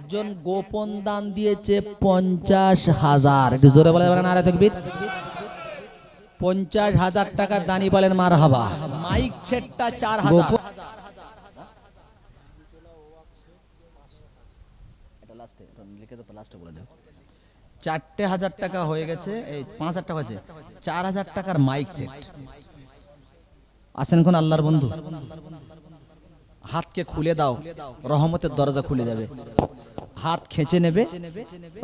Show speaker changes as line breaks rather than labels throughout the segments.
একজন গোপন দান দিয়েছে 50,000। একটু জোরে বলে বলেন নারে তাকবীর। 50,000 টাকার দানি বলেন মারহাবা। মাইক সেটটা 4,000। এটা লাস্টে লিখে দাও, লাস্টে বলে দাও। 4,000 টাকা হয়ে গেছে, এই 5,000 টাকা হয়েছে, 4,000 টাকার মাইক সেট। আসেন কোন আল্লাহর বন্ধু, হাতকে খুলে দাও, রহমতের দরজা খুলে যাবে। হাত খেঁচে নেবে,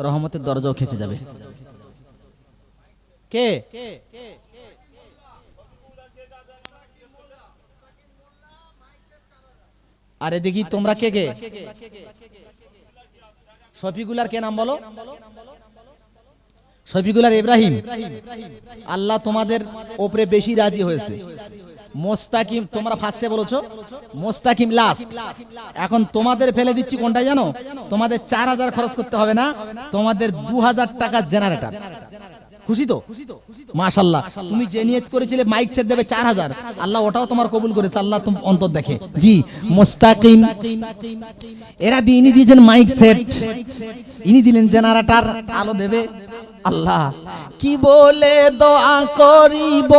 রহমতের দরজাও খেঁচে যাবে। কে? আরে দেখি তোমরা কে কে? শফিকুলার কে নাম বলো? শফিকুলার ইব্রাহিম। আল্লাহ তোমাদের উপরে বেশি রাজি হয়েছে। মোস্তাকিম তোমরা ফার্স্টে বলেছো, মোস্তাকিম লাস্ট। এখন তোমাদের ফেলে দিচ্ছি কোনটা জানো? তোমাদের 4,000 খরচ করতে হবে না, তোমাদের 2,000 টাকা জেনারেটর। খুশি তো? মাশাআল্লাহ। তুমি যে নিয়ত করেছিলে মাইক সেট দেবে 4,000, আল্লাহ ওটাও তোমার কবুল করেছে। আল্লাহ তুমি অন্তর দেখে। জি মুস্তাকিম এরা ইনি দিয়েছেন মাইক সেট, ইনি দিলেন জেনারেটর, আলো দেবে। আল্লাহ কি বলে দোয়া করিব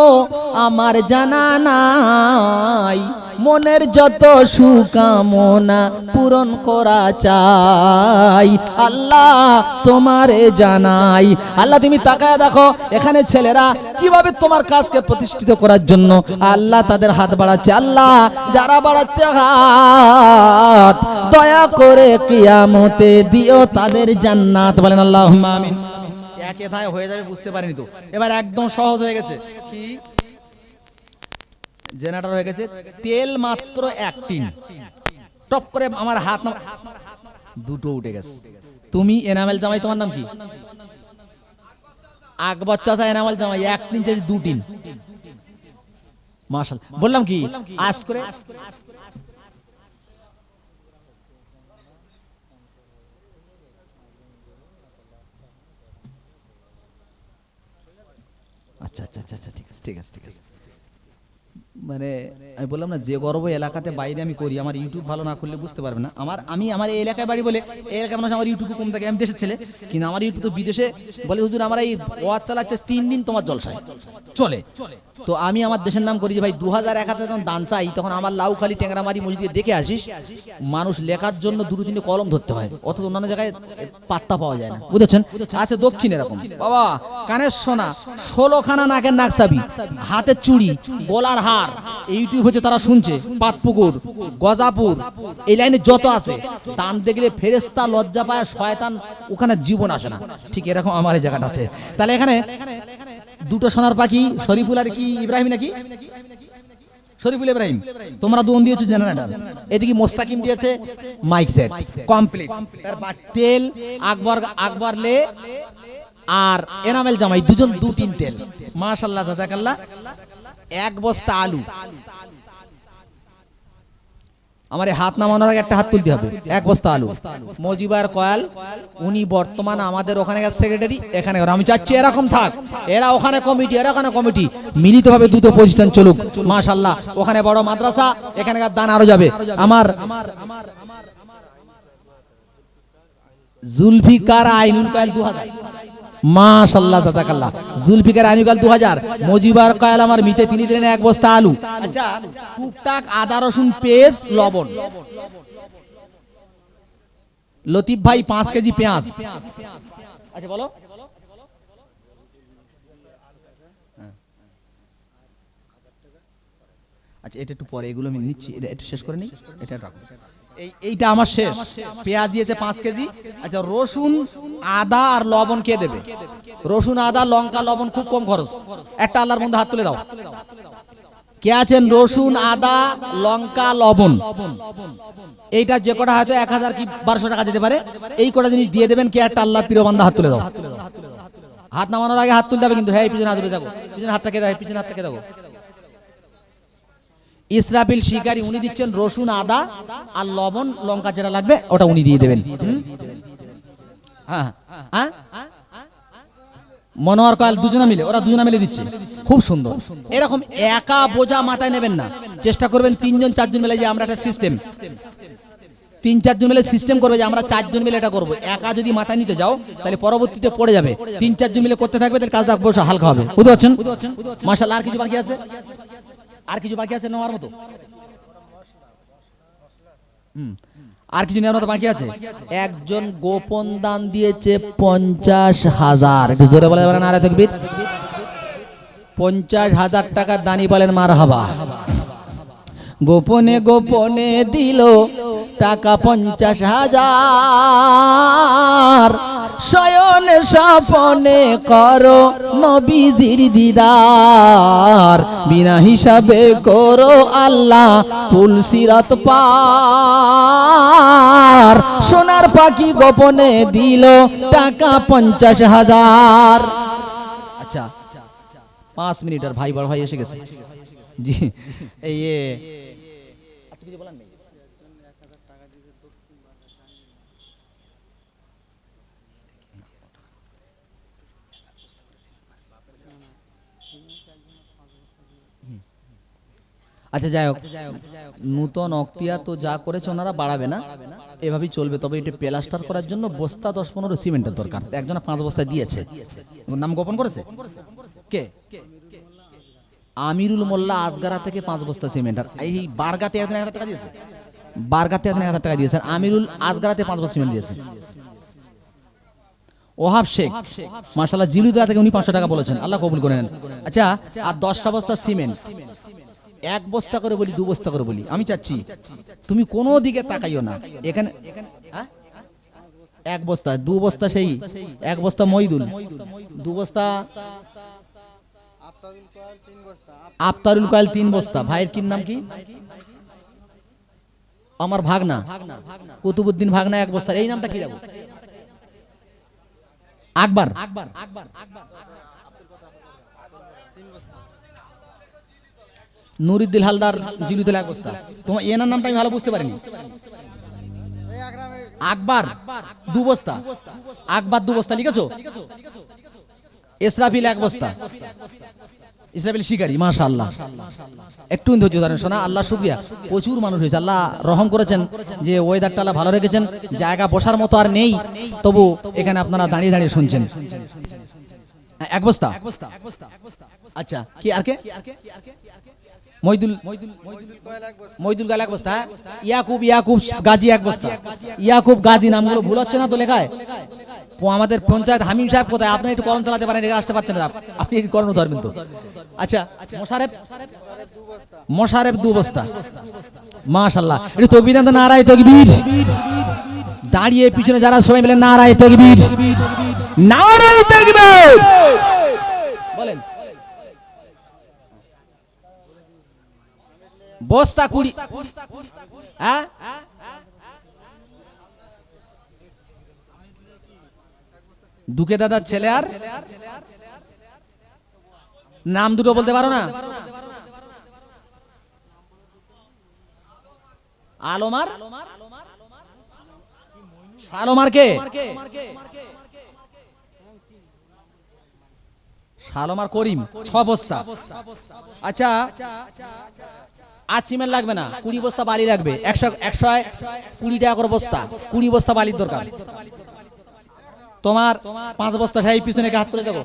আমার জানা নাই, মনের যত সুকামনা পূরণ করা চাই, আল্লাহ তোমারে জানাই। আল্লাহ তুমি তাকায় দেখো এখানে ছেলেরা কিভাবে তোমার কাজকে প্রতিষ্ঠিত করার জন্য আল্লাহ তাদের হাত বাড়াচ্ছে। আল্লাহ যারা বাড়াচ্ছে হাত, দয়া করে কিয়ামতে দিও তাদের জান্নাত। বলেন আল্লাহুম্মা আমিন। একে ধায় হয়ে যাবে বুঝতে পারিনি তো, এবার একদম সহজ হয়ে গেছে। কি জেনারেটর হয়ে গেছে, তেল মাত্র 1 টিন। টপ করে আমার হাত দুটো উঠে গেছে। তুমি এনামেল জামাই, তোমার নাম কি? আকবর চাচা এনামেল জামাই 1 টিন চাইছে 2 টিন। মাশাআল্লাহ। বললাম কি আজ করে আচ্ছা আচ্ছা আচ্ছা ঠিক আছে ঠিক আছে ঠিক আছে। মানে আমি বললাম না, যে গর্ব এলাকাতে বাইরে আমি করি, আমার ইউটিউব ভালো না করলে বুঝতে পারবে না। আমার এই এলাকায় বাড়ি বলে এই এলাকার মানুষ আমার ইউটিউব কম থাকে। আমি দেশের ছেলে, কিন্তু আমার ইউটিউব তো বিদেশে বলে হুজুর আমরা এই ওয়াজ চালাচ্ছে 3 দিন তোমার জলসায় চলে। তো আমি আমার দেশের নাম করি যে ভাই 2,000-1,000 যখন দান চাই, তখন আমার লাউখালি ট্যাংরামারি মসজিদে দেখে আসিস, মানুষ লেখার জন্য 2-3 কলম ধরতে হয়, অথচ অন্যান্য জায়গায় পাত্তা পাওয়া যায় না, বুঝেছেন? আছে দক্ষিণ এরকম বাবা, কানের সোনা, 16খানা নাকের নাকসাবি, হাতের চুড়ি, গলার হার, ইউটিউব হচ্ছে তারা শুনছে, পাতপুকুর, গজাপুর, এই লাইনে যত আছে, দান দেখলে ফেরেশতা লজ্জা পায়, শয়তান ওখানে জীবন আসে না। ঠিক এরকম আমার এই জায়গাটা আছে। তাহলে এখানে দুটো সোনার পাখি, শরীফুল আর কি ইব্রাহিম নাকি? শরীফুল ইব্রাহিম, তোমরা দুজন দিয়েছো জেনারেটর, এদিকে মোস্তাকিম দিয়েছে মাইক সেট কমপ্লিট। তারপর তেল আকবর লে আর এনামেল জামাই দুজন 2 টিন তেল। মাশাআল্লাহ জাযাকাল্লাহ। 1 বস্তা আলু। আমার এই হাত নামানোর আগে একটা হাত তুলতে হবে। 1 বস্তা আলু। মজিবার কয়াল উনি বর্তমানে আমাদের ওখানে সেক্রেটারি, এখানে আমি চাচ্ছি এরকম থাক, এরা ওখানে কমিটি, এরা ওখানে কমিটি, মিলিতভাবে দুটো প্রতিষ্ঠান চলুক। মাশাআল্লাহ। ওখানে বড় মাদ্রাসা, এখানকার দান আরো যাবে। আমার জুলফিকার আইনুল কয়াল 2,000। মাশাআল্লাহ জাযাকাল্লাহ। জুলফিকার আইনুল কয়াল 2,000। মজিবার কয়াল আমার মিতে তিনি দিলেন 1 বস্তা আলু। আচ্ছা টুকটাক আদা রসুন পেস্ট লবণ। লতিফ ভাই 5 কেজি পেঁয়াজ। আচ্ছা বলো। আচ্ছা এটা একটু পরে, এগুলো আমি নিচ্ছি, এটা শেষ করে নিই, এটা রাখো। এইটা আমার শেষ। পেঁয়াজ দিয়েছে 5 কেজি। আচ্ছা রসুন আদা আর লবণ কে দেবে? রসুন আদা লঙ্কা লবণ খুব কম খরচ। একটা আল্লাহর বন্ধু হাত তুলে দাও। কে আছেন? রসুন আদা লঙ্কা লবণ, এইটা যে কটা হয়তো 1,000 কি 1,200 টাকা যেতে পারে, এই কটা জিনিস দিয়ে দেবেন। কে একটা আল্লাহর প্রিয় বান্দা হাত তুলে দাও। হাত নামানোর আগে হাত তুলতে হবে কিন্তু। হ্যাঁ পিছনে হাত তুলে থাকো, পিছনে হাতটা কে দাও, পিছনে হাতটা কে দাও। ইসরাফিল শিকারি উনি দিচ্ছেন রসুন আদা আর লবণ লঙ্কা যেটা লাগবে ওটা উনি দিয়ে দেবেন। হ্যাঁ হ্যাঁ মনোয়ার কয়াল দুজনে মিলে, ওরা দুজনে মিলে দিচ্ছে, খুব সুন্দর। এরকম একা বোঝা মাথায় নেবেন না, চেষ্টা করবেন 3জন 4জন মিলে, যে আমরা একটা সিস্টেম 3-4 জন মিলে সিস্টেম করবে যে আমরা 4 জন মিলে এটা করবো। একা যদি মাথায় নিতে যাও তাহলে পরবর্তীতে পড়ে যাবে। 3-4 জন মিলে করতে থাকবে, তাহলে কাজটা বসে হালকা হবে। বুঝতে পারছেন? মাশাআল্লাহ। আর কিছু বাকি আছে? আর কিছু বাকি আছে নেওয়ার মতো? আর কিছু নেওয়ার মতো বাকি আছে? একজন গোপন দান দিয়েছে 50,000। একটু জোরে বলে যাবেন নারে তাকবীর। 50,000 টাকার দানি বলেন মারহাবা। গোপনে গোপনে দিল টাকা 50,000। শয়নে স্বপনে করো নবীজির দিদার, বিনা হিসাবে করো আল্লাহ পুল সিরাত পার। সোনার পাখি গোপনে দিল টাকা 50,000। আচ্ছা 5 মিনিট, আর ভাই বড় ভাই এসে গেছে। জি এই কিছু বলার নেই। আচ্ছা যাই হোক, নূতন অক্তিয়ার তো যা করেছে ওনারা বাড়াবে না, এভাবেই চলবে। তবে এটা প্লাস্টার করার জন্য বস্তা 10-15 সিমেন্টের দরকার। একজন 5 বস্তা দিয়েছে, নাম গোপন করেছে কে? আমিরুল মোল্লা আসগারা থেকে 5 বস্তা সিমেন্ট। আর এই বারগাতে 1,000 টাকা দিয়েছে, বারগাতে 1,000 টাকা দিয়েছে। আমিরুল আসগারাতে 5 বস্তা সিমেন্ট দিয়েছে। ওহাব শেখ মাশাআল্লাহ জিলুদা থেকে উনি 500 টাকা বলেছেন, আল্লাহ কবুল করে নেন। আচ্ছা আর 10টা বস্তা সিমেন্ট, 1 বস্তা করে বলি 2 বস্তা করে বলি, আমি চাচ্ছি তুমি কোনো দিকে তাকাইও না। এখানে 1 বস্তা 2 বস্তা সেই 1 বস্তা মইদুল, 2 বস্তা আফতারুল কয়েল, 3 বস্তা। ভাইয়ের কি নাম কি? আমার ভাগনা কুতুবউদ্দিন ভাগনা 1 বস্তা। এই নামটা কি রাখবো? আকবর। নুরুদ্দিন হালদার জিলুদুল 1 বস্তা। তোমার এনার নামটা আমি ভালো বুঝতে পারিনি। আকবর 2 বস্তা, আকবর 2 বস্তা লিখেছো? ইসরাফিল 1 বস্তা, ইসরাফিল শিকারি মাশাআল্লাহ। একটু ধৈর্য ধরেন শোনা, আল্লাহ শুকরিয়া। প্রচুর মানুষ হয়েছে, আল্লাহ রহম করেছেন যে ওয়েদারটা আল্লাহ ভালো রেখেছেন। জায়গা বসার মতো আর নেই, তবু এখানে আপনারা দাঁড়িয়ে দাঁড়িয়ে শুনছেন। 1 বস্তা। আচ্ছা কি আর কে? মইদুল গাল 1 বস্তা। ইয়াকুব গাজী 1 বস্তা। ইয়াকুব গাজী নামগুলো ভুল হচ্ছে না তো লেখায়? আমাদের পঞ্চায়েত হামিম সাহেব কোথায়? আপনি একটু কলম চালাতে পারেন, আসতে পারছেন না আপনি, একটু কলম ধরবেন তো। আচ্ছা মোশারেফ 2 বস্তা মাশাআল্লাহ। একটু তাকবীর দেন তো, নারায়ে তাকবীর। দাঁড়িয়ে পিছনে যারা সবাই মিলে নারায়ে তাকবীর, নারায়ে তাকবীর বলেন। বস্তা 20। হ্যাঁ দুকে দাদার ছেলে, আর নাম দুটো বলতে পারো না? আলমার শালমার কে? শালমার করিম 6 বস্তা। আচ্ছা আর সিমেন্ট লাগবে না, 20 বস্তা বালি লাগবে। 120 টাকা করে বস্তা, 20 বস্তা বালির দরকার। তোমার 5 বস্তা সেই পিছনে হাত তুলে দেবো,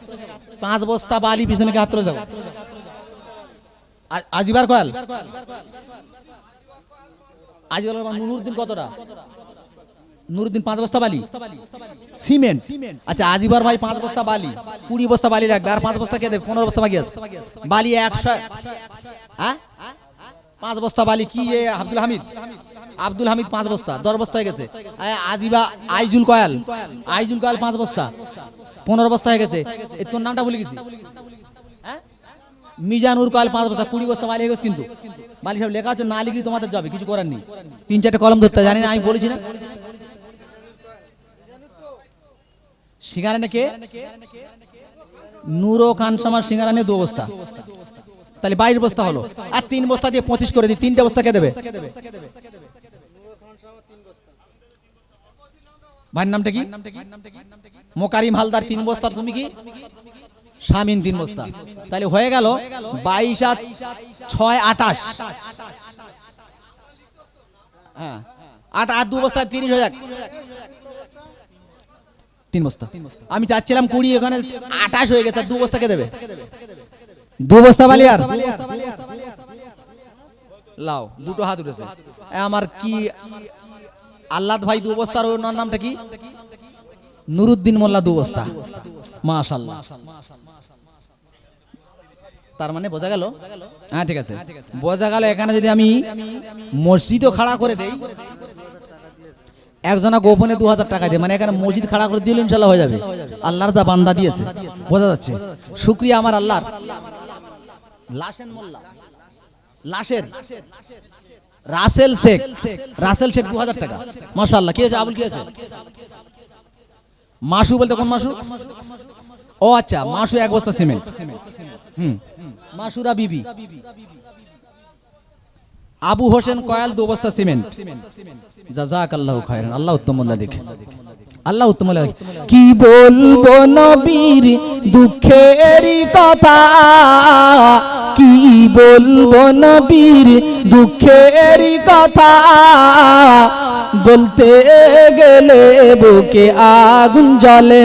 5 বস্তা বালি পিছনে হাত তুলে দেবো। আজিবার কয়াল নুরুদ্দিন কতটা? নুরুদ্দিন 5 বস্তা বালি সিমেন্ট। আচ্ছা আজিবার ভাই 5 বস্তা বালি, 20 বস্তা বালি লাগবে। আর 5 বস্তা কে দেবে? 15 বস্তা বাকি আছে বালি। 100 হ্যাঁ 5 বস্তা বালি কি? আব্দুল হামিদ 5 বস্তা, 10 বস্তা হয়ে গেছে। আজিবা আইজুল কয়াল 5 বস্তা, 15 বস্তা হয়ে গেছে। তোর নামটা ভুলে গেছি। মিজানুর কয়াল 5 বস্তা, 20 বস্তা বালি হয়ে গেছে। কিন্তু বালি সব লেখা আছে, না লিখলে তোমাদের যাবে, কিছু করার নেই। 3-4টে কলম ধরতে জানি না, আমি বলেছি না। সিঙ্গারানে কে? নুরো খান সামার সিঙ্গারানে 2 বস্তা, তাহলে 22 বস্তা হলো। আর 3 বস্তা দিয়ে 25 করে দিই। 3টে বস্তা কে দেবে? ভাইয়ের নামটা কি? মোকারিম হালদার 3 বস্তা। তুমি কি? শামিন 3 বস্তা। তাহলে হয়ে গেল 22 আর 6 28। হ্যাঁ আটা আর 2 বস্তা 30 হয়ে যাক, 3 বস্তা। আমি চাচ্ছিলাম 20, ওখানে 28 হয়ে গেছে। 2 বস্তা কে দেবে? 2 বস্তা বালি আর লাও, দুটো হাত উঠেছে। আমার কি আল্লাহ ভাই 2 বস্তার ওর নামটা কি? নুরুদ্দিন মোল্লা 2 বস্তা। মাশাআল্লাহ। তার মানে বোঝা গেল, হ্যাঁ ঠিক আছে, বোঝা গেল এখানে যদি আমি মসজিদও খাড়া করে দেই, একজনা গোপনে 2000 টাকা দিয়ে, মানে এখানে মসজিদ খাড়া করে দিলে ইনশাআল্লাহ হয়ে যাবে। আল্লাহর যা বান্দা দিয়েছে, বোঝা যাচ্ছে। শুকরিয়া আমার আল্লাহর। লাশেন মোল্লা, লাশের রাসেল শেখ, রাসেল শেখ 2000 টাকা। মাশাআল্লাহ। কি আছে আবুল, কি আছে? মাসু বলতে কোন মাসু? ও আচ্ছা, মাসু 1 বস্তা সিমেন্ট। মাসুরা বিবি। আবু হোসেন কয়াল 2 বস্তা সিমেন্ট। জাযাকাল্লাহু খায়রান। আল্লাহ উত্তম মোল্লা দেখে, আল্লাহ উত্তম মোল্লা দেখে। কি বলবো নবীর দুঃখের কথা, কি বলবো নবীর দুঃখের কথা, বলতে গেলে বুকে আগুন জ্বলে।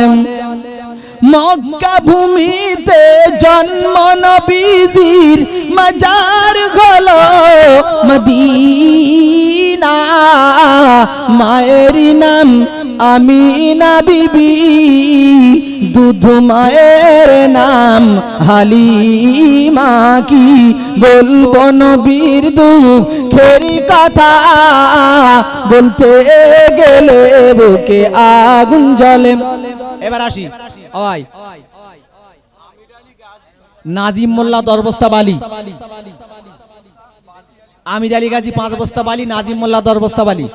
মক্কা ভূমিতে জন্ম নবীজির, মাজার হলো মদিনা। মায়ের নাম আমিনা বিবি, দুধ মায়ের নাম হালিমা। কি বলবো নবীর দুঃখের কথা, বলতে গেলে বুকে আগুন জ্বলে। এবার আসি, ওই নাজিম মোল্লা 10 বস্তা বালি, আমির আলী গাজী 5 বস্তা বালি, নাজিম মোল্লা 10 বস্তা বালি।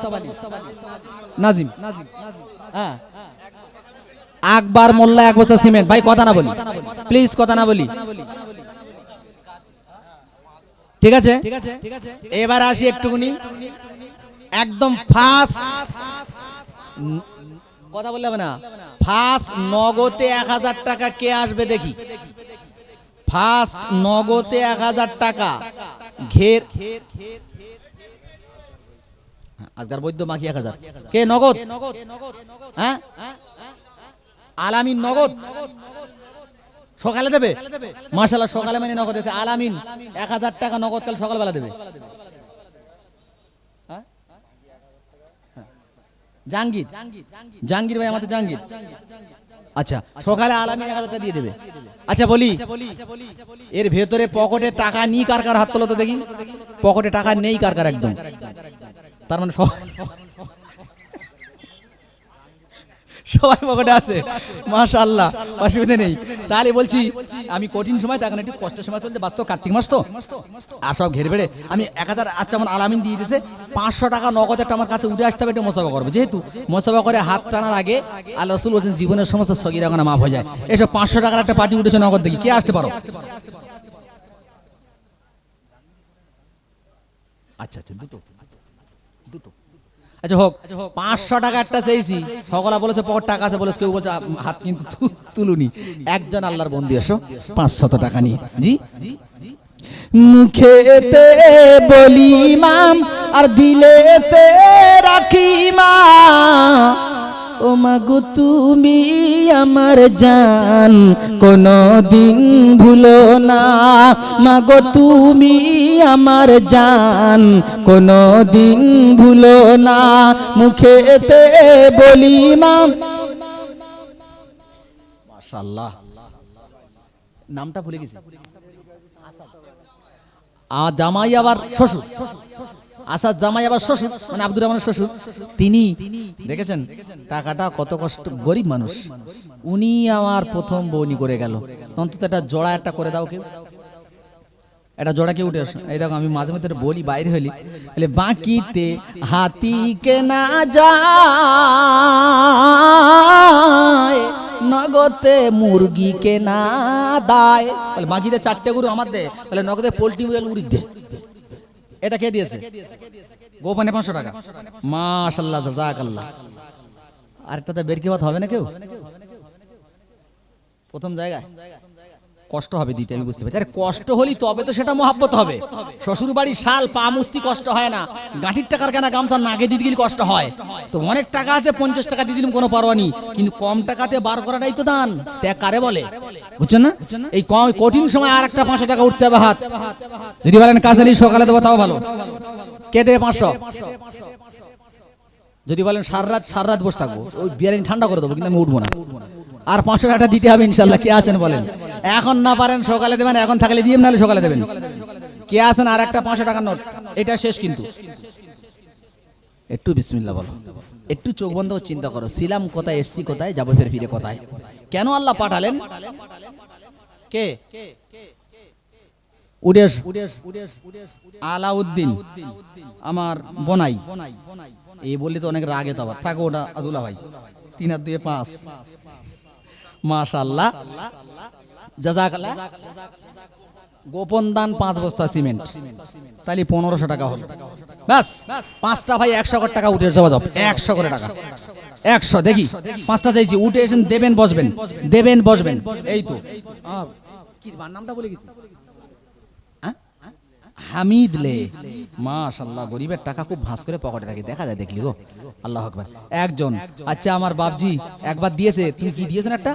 নাজিম, হ্যাঁ, আকবর মোল্লা 1 বস্তা সিমেন্ট। ভাই কথা না বলি, প্লিজ কথা না বলি, ঠিক আছে? এবার আসি একটুকুনি একদম ফার্স্ট, কথা বললে হবে না। ফার্স্ট নগদে 1000 টাকা কে আসবে দেখি? ফার্স্ট নগদে 1000 টাকা ঘের আজকার বৈদ্য মাকি 1000 কে নগদ? হ্যাঁ, আলামিন নগদ সকালে দেবে। মাশাআল্লাহ, সকালে মানে নগদ আছে। আলামিন 1000 টাকা নগদ কাল সকালবেলা দেবে। জাহাঙ্গীর, জাহাঙ্গীর ভাই আমাদের জাহাঙ্গীর, আচ্ছা সকালে আলামিন 1000 টাকা দিয়ে দেবে। আচ্ছা বলি, এর ভেতরে পকেটে টাকা নেই কার কার? হাত তোলো তো দেখি। পকেটে টাকা নেই কার কার? একদম, তার মানে সবাই পকেটে আছে। মাশাআল্লাহ, অসুবিধা নেই। তাহলে বলছি আমি কঠিন সময়, তখন একটু কষ্টের সময় চলছে, বাস্তব কার্তিক মাস তো, আর সব ঘের বেড়ে আমি 1000। আচ্ছা আমার আলামিন দিয়ে দিয়েছে 500 টাকা নগদ, একটা আমার কাছে উঠে আসতে হবে, একটু মোসাফা করবো। যেহেতু মোসাফা করে হাত টানার আগে আল্লাহ রাসূল বলছেন জীবনের সমস্ত সগীরা গুনাহ মাফ হয়ে যায়। এসব 500 টাকার একটা পার্টি উঠেছে নগদ, দেখি কে আসতে পারো। আচ্ছা আচ্ছা, দুটো দুটো, আচ্ছা হোক। 500 টাকা একটা চেয়েছি, সকলা বলেছে পকেট টাকা আছে, বলেছে কেউ বলছে হাত কিন্তু তুলুনি। একজন আল্লাহর বন্ধু এসো 500 টাকা নিয়ে। জি, মুখেতে বলি মাম আর দিলেতে রাখি মা, ও মাগো তুমি আমার জান, কোনদিন ভুলো না। মাগো তুমি আমার জান, কোনদিন ভুলো না। মুখেতে বলি মাম। মাশাআল্লাহ, নামটা ভুলে গেছি। জামাই আবার শ্বশুর, আসাদ জামাই আবার শ্বশুর, মানে আব্দুর রহমানের শ্বশুর। তিনি দেখেছেন টাকাটা কত কষ্ট, গরিব মানুষ। উনি আমার প্রথম বউনি করে গেল, অন্তত একটা জোড়া একটা করে দাও কেউ, একটা জোড়া কেউ উঠে আসো। এই দেখো আমি মাঝে মধ্যে বলি, বাইরে হইলি বলে বাকিতে হাতি কেনা যায়, নগদে মুরগি কেনা দায়। বলে বাকিতে 4টে গরু আমার দে, বলে নগদে পোল্ট্রি উড়ি দে। এটা কে দিয়েছে? গোপনে 500 টাকা। মাশাআল্লাহ, জাযাকাল্লাহ। আরেকটাতে বের কি বাত হবে না কেউ? প্রথম জায়গায় কষ্ট হবে দিতে, আমি বুঝতে পারছি। আরে কষ্ট হলি তবে তো সেটা মহাব্বত হবে। শ্বশুর বাড়ির শাল পা মুস্তি কষ্ট হয় না, গাঁঠির টাকার কেনা গামছা নাকে দিয়ে দিলে কষ্ট হয়। তো অনেক টাকা আছে, 50 টাকা দিয়ে দিলাম কোনো পরোয়া নেই, কিন্তু কম টাকাতে বার করাটাই তো দান। ত্যাগ কারে বলে, বুঝছেন না? এই কঠিন সময় আর একটা 500 টাকা উঠতে হবে হাত। যদি বলেন কাজে নেই সকালে দেবো তাও ভালো, কে দেবে 500? যদি বলেন সার রাত বসে থাকবো, ওই বিয়ারিং ঠান্ডা করে দেবো, কিন্তু আমি উঠবো না। আর 500 টাকা দিতে হবে ইনশাল্লাহ। কে আছেন বলেন? এখন না পারেন সকালে দেবেন, এখন থাকলে দিয়ে নাহলে সকালে দেবেন। কে আছেন? আর একটা 500 টাকার নোট, এটা শেষ কিন্তু। একটু বিসমিল্লাহ বলো, একটু চোখ বন্ধ করে চিন্তা করো, ছিলাম কোথায়, এসছি কোথায়, যাবো ফের ফিরে কোথায়? কেন আল্লাহ পাঠালেন? কে? উডেশ আলাউদ্দিন আমার বনাই। এই বললি তো অনেক রাগে, তো আবার থাকো, ওটা আদুল্লাহ ভাই 3 আর 2 5। মাশাআল্লাহ, জাযাকাল্লাহ। গোপন দান 5 বস্তা সিমেন্ট, তাহলে 1500 টাকা হলো। ব্যাস 5টা ভাই 100 টাকা উঠে যাওয়া যাবে, 100 করে টাকা, 100 দেখি 5টা চাইছি, উঠে এসেন, দেবেন বসবেন, দেবেন বসবেন। এই তো কি নামটা বলে গেছি, হামিদ লে। মাশাআল্লাহ, গরিবের টাকা খুব ভাঁজ করে পকেটে রাখি, দেখা যায়, দেখলি গো, আল্লাহু আকবার। একজন, আচ্ছা আমার বাপজি একবার দিয়েছে, তুমি কি দিয়েছেন একটা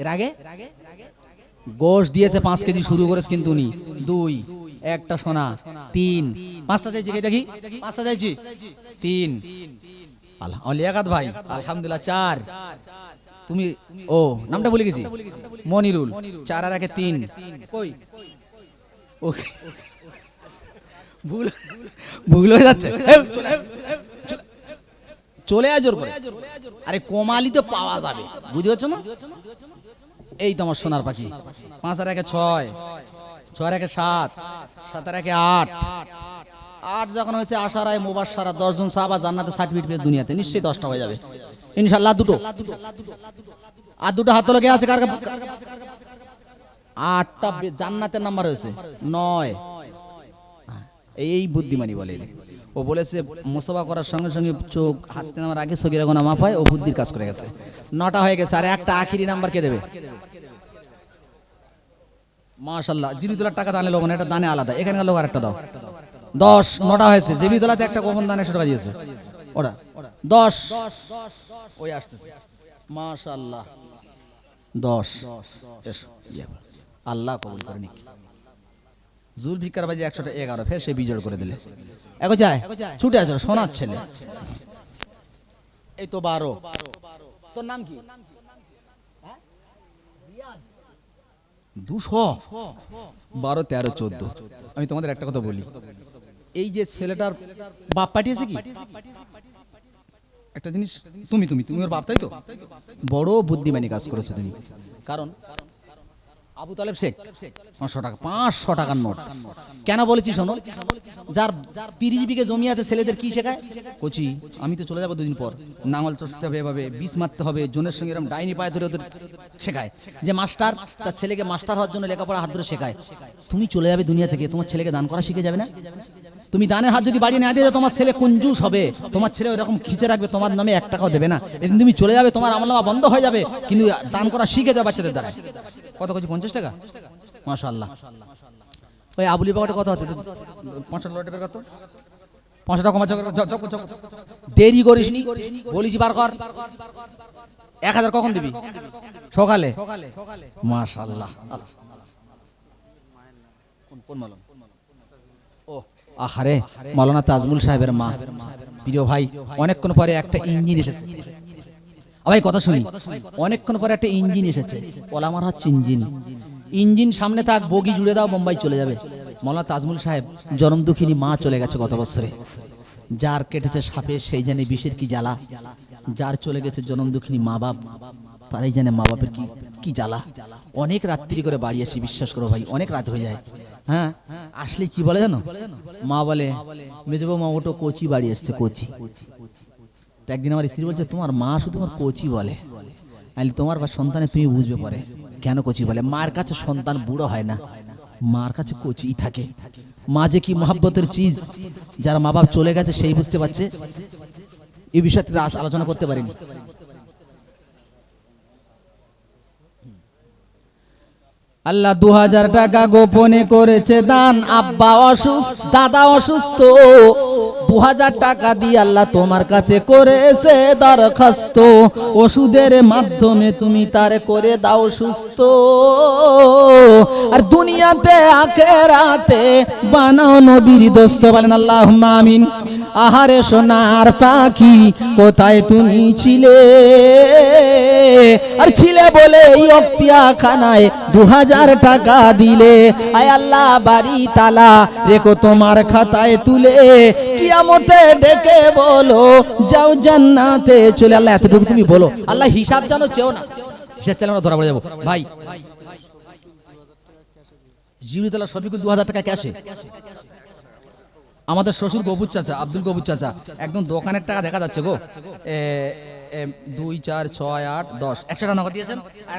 এর আগে? গোশ দিয়েছে 5 কেজি শুরু করেছে, কিন্তু উনি 2, একটা সোনা 3, 5টা চাইছি, দেখি 5টা চাইছি 3। আল্লাহ লিয়াকাত ভাই আলহামদুলিল্লাহ 4। তুমি ও নামটা ভুলে গেছি, মনিরুল। 4 আর 1 3, কই ওকে ভুল হয়ে যাচ্ছে, চলে আয় জোর করে। আরে কমালি তো পাওয়া যাবে, বুঝতে পারছো না? এই তো আমার সোনার পাখি। 5 আর 1 6, 6 আর 1 7, 7 আর 1 8। 8 যখন হয়েছে আশারায় মুবাশশারা, 10 জন সাহাবা জান্নাতে সার্টিফিকেট পেয়েছে দুনিয়াতে, নিশ্চয়ই 10টা হয়ে যাবে ইনশাআল্লাহ। দুটো আর দুটো হাত তোলা, কে আছে? কার 8টা জান্নাতের নাম্বার হয়েছে 9। এই বুদ্ধিমানী বলে। ও বলেছে মুসাফা করার সঙ্গে সঙ্গে চোখ হাত নামার আগে সগীরা গুনাহ মাফ হয়, ও বুদ্ধির কাজ করে গেছে। 9টা হয়ে গেছে, আর একটা আখিরি নাম্বার কে দেবে? মাশাআল্লাহ, জিবিদুল্লাহ টাকা দানে লোক না, এটা দানে আলাদা, এখানকার লোক আরেকটা দাও। 10, 9টা হয়েছে। জিবিদুল্লাহতে একটা গোপন দানে 100 টাকা দিয়েছে, ওটা 10। ওই আসতেছে, মাশাআল্লাহ 10। এসো, আল্লাহ কবুল করে নিক। জুলফিকার বাজে 111, ফের সে বিজয় করে দিলে। এখন যায় ছুটে আসো, সোনার ছেলে। এই তো 12। তোর নাম কি? 200, 12 13 14। আমি তোমাদের একটা কথা বলি, এই যে ছেলেটার বাপ পাঠিয়েছে কি একটা জিনিস, তুমি ওর বাপ, তাই তো? বড় বুদ্ধিমানী কাজ করেছো তুমি। কারণ আবু তালেব শেখ 500 টাকার নোট কেন বলেছি শোনো? যার 30 বিঘে জমি আছে, ছেলেদের কি শেখায়? কোচি, আমি তো চলে যাবো 2 দিন পর, নাঙল চষতে হবে, এভাবে বিষ মারতে হবে, জনের সঙ্গে এরকম ডাইনি পায়ে ধরে ওদের শেখায়। যে মাস্টার তার ছেলেকে মাস্টার হওয়ার জন্য লেখাপড়া হাত ধরে শেখায়। তুমি চলে যাবে দুনিয়া থেকে, তোমার ছেলেকে দান করা শিখে যাবে না? তুমি দানের হাত যদি বাড়িয়ে না দিয়ে, তোমার ছেলে কুঞ্জুস হবে, তোমার ছেলে ওইরকম খিচে রাখবে, তোমার নামে 1 টাকাও দেবে না। এদিন তুমি চলে যাবে, তোমার আমলনামা বন্ধ হয়ে যাবে, কিন্তু দান করা শিখে যাবে বাচ্চাদের দ্বারা। কত কইছি? 50 টাকা। মাশাআল্লাহ। ওই আবুলি পকেটে কত আছে? 500 টাকা কত? 500 টাকা কমা, দেরি করিসনি, বলিছি বার কর। 1000 কখন দিবি? সকালে। মাশাআল্লাহ। কোন মালম? ও আহারে, মাওলানা তাজমুল সাহেবের মা, প্রিয় ভাই। অনেকক্ষণ পরে একটা ইঞ্জিন এসেছে। ভাই কথা শুনি, অনেকক্ষণ পরে একটা ইঞ্জিন এসেছে। ওলামার হচ্ছে ইঞ্জিন সামনে থাক, বগি জুড়ে দাও, বোম্বাই চলে যাবে। মাওলানা তাজমুল সাহেব জনম দুঃখিনী মা চলে গেছে গত বছরে। যার কেটেছে সাপে সেই জানে বিষের কি জ্বালা। যার চলে গেছে জনম দুঃখিনী মা বাপ, তারাই জানে মা বাপের কি জ্বালা। অনেক রাত্রি করে বাড়ি আসি, বিশ্বাস করো ভাই, অনেক রাত হয়ে যায়। হ্যাঁ, আসলে কি বলে জানো? মা বলে, মেজো বৌমা ওটো, কোচি বাড়ি এসছে, কোচি। একদিন আমার স্ত্রী বলছে, তোমার মা শুধু তোমার কোচি বলে। তোমার বা সন্তানে তুমি বুঝবে পরে কেন কোচি বলে। মার কাছে সন্তান বুড়ো হয় না, মার কাছে কোচিই থাকে। মা যে কি মহাব্বতের চিজ, যারা মা বাপ চলে গেছে সেই বুঝতে পারছে। এই বিষয়তে আলোচনা করতে পারিনি। আল্লাহ 2000 টাকা গোপনে করেছে দান, আব্বা অসুস্থ, দাদা অসুস্থ, 2000 টাকা দিয়ে আল্লাহ তোমার কাছে করেছে দরখাস্ত, ওষুধের মাধ্যমে তুমি তার করে দাও সুস্থ, আর দুনিয়াতে আখেরাতে বানাও নবীর দোস্ত। বলেন আল্লাহুম্মা আমিন। আহারে সোনার পাখি কোথায় তুমি ছিলে, আর ছিলে বলে এই অক্তিয়াখানায় 2000 টাকা দিলে। আয় আল্লাহ বাড়ি তালা রেখো তোমার খাতায় তুলে, কিয়ামতে ডেকে বলো যাও জান্নাতে চলে। আল্লাহ এতটুকু তুমি বলো, আল্লাহ হিসাব জানো চেও না, হিসাব চাইলে আমরা ধরা পড়ে যাবো। ভাই জিউরিতলা শফিকুল 2000 টাকা ক্যাশে। আমাদের শ্বশুর গবুর চাচা, আব্দুল গবুর চাচা, একদম দোকানের টাকা দেখা যাচ্ছে গো, 2 4 6 8 10 100 টাকা নগদ দিয়েছেন। আর